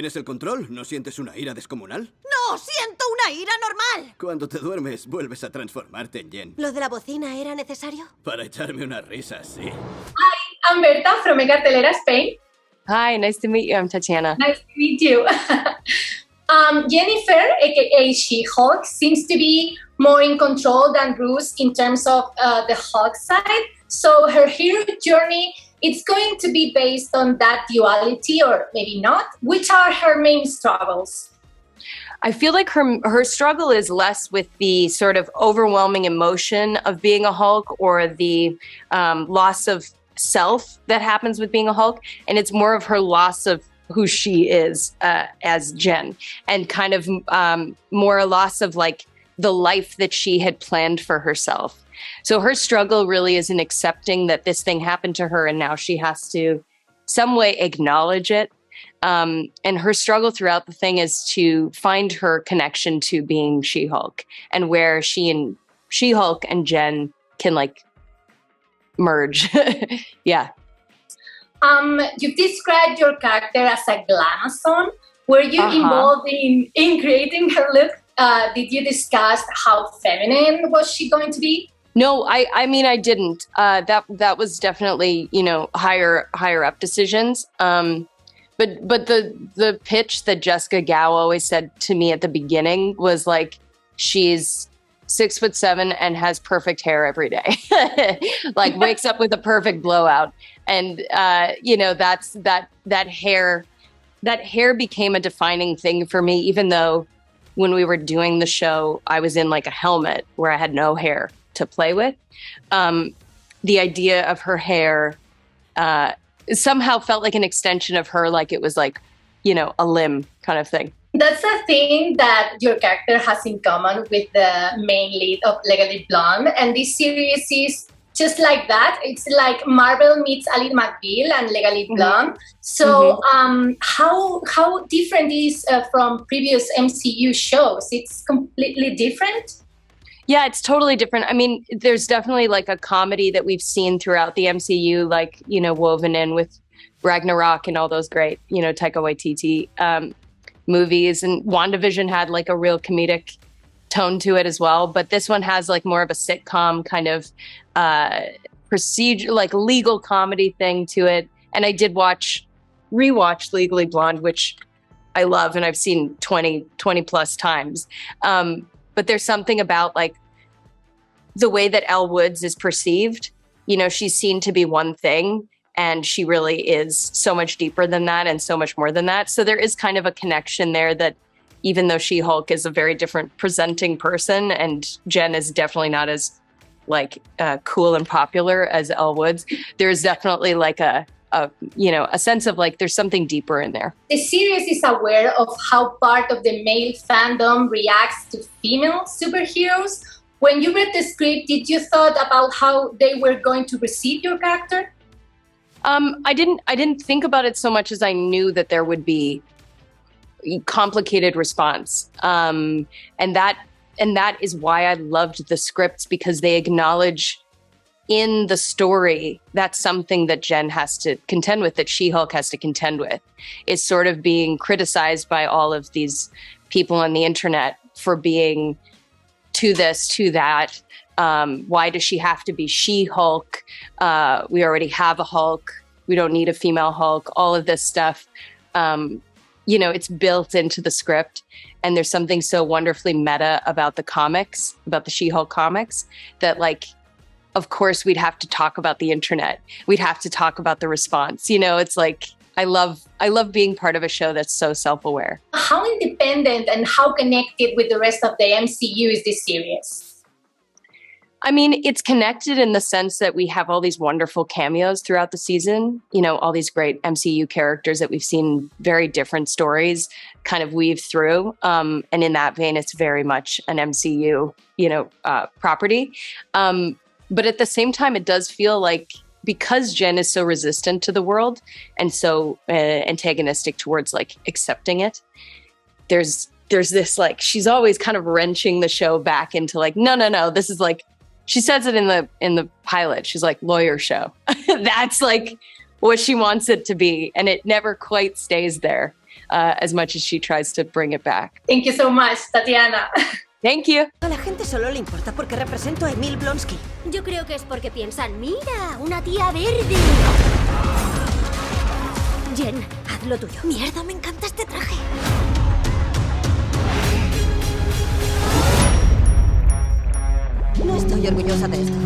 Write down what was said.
¿Tienes el control? ¿No sientes una ira descomunal? ¡No! ¡Siento una ira normal! Cuando te duermes, vuelves a transformarte en Jen. ¿Lo de la bocina era necesario? Para echarme una risa, sí. Hi, I'm Berta from Cartelera, Spain. Hi, nice to meet you. I'm Tatiana. Nice to meet you. Jennifer, aka She-Hulk, seems to be more in control than Bruce in terms of the Hulk side. So her hero journey, it's going to be based on that duality, or maybe not. Which are her main struggles? I feel like her struggle is less with the sort of overwhelming emotion of being a Hulk or the loss of self that happens with being a Hulk, and it's more of her loss of who she is as Jen, and kind of more a loss of like the life that she had planned for herself. So her struggle really is in accepting that this thing happened to her and now she has to some way acknowledge it. And her struggle throughout the thing is to find her connection to being She-Hulk, and where She-Hulk and Jen can like merge. Yeah. You've described your character as a glamazon. Were you involved in creating her look? Did you discuss how feminine was she going to be? No, I mean, I didn't. That was definitely, higher up decisions. But the pitch that Jessica Gao always said to me at the beginning was like, she's 6'7" and has perfect hair every day, like wakes up with a perfect blowout. And, that's that hair became a defining thing for me, even though when we were doing the show, I was in like a helmet where I had no hair to play with. The idea of her hair somehow felt like an extension of her, like it was like, a limb kind of thing. That's a thing that your character has in common with the main lead of Legally Blonde. And this series is just like that. It's like Marvel meets Ali McBeal and Legally Blonde. So how different is from previous MCU shows? It's completely different? Yeah, it's totally different. I mean, there's definitely like a comedy that we've seen throughout the MCU, like, woven in with Ragnarok and all those great, Taika Waititi movies. And WandaVision had like a real comedic tone to it as well. But this one has like more of a sitcom kind of procedure, like legal comedy thing to it. And I did rewatch Legally Blonde, which I love and I've seen 20 plus times. But there's something about like the way that Elle Woods is perceived. She's seen to be one thing, and she really is so much deeper than that and so much more than that. So there is kind of a connection there that even though She-Hulk is a very different presenting person, and Jen is definitely not as like cool and popular as Elle Woods, there's definitely like a sense of like there's something deeper in there. The series is aware of how part of the male fandom reacts to female superheroes. When you read the script, did you thought about how they were going to receive your character? I didn't think about it so much as I knew that there would be complicated response. And that is why I loved the scripts, because they acknowledge in the story, that's something that Jen has to contend with, that She-Hulk has to contend with, is sort of being criticized by all of these people on the internet for being to this, to that. Why does she have to be She-Hulk? We already have a Hulk. We don't need a female Hulk. All of this stuff, it's built into the script. And there's something so wonderfully meta about the comics, about the She-Hulk comics, that like, of course, we'd have to talk about the internet. We'd have to talk about the response. It's like, I love being part of a show that's so self-aware. How independent and how connected with the rest of the MCU is this series? I mean, it's connected in the sense that we have all these wonderful cameos throughout the season. All these great MCU characters that we've seen very different stories kind of weave through. And in that vein, it's very much an MCU, property. But at the same time, it does feel like, because Jen is so resistant to the world and so antagonistic towards like accepting it, there's this like, she's always kind of wrenching the show back into like, no, this is like, she says it in the pilot, she's like, lawyer show. That's like what she wants it to be, and it never quite stays there. as much as she tries to bring it back. Thank you so much, Tatiana. Thank you. A la gente solo le importa porque represento a Emil Blonsky. Yo creo que es porque piensan, mira, una tía verde. Jen, haz lo tuyo. Mierda, me encanta este traje. No estoy orgullosa de esto.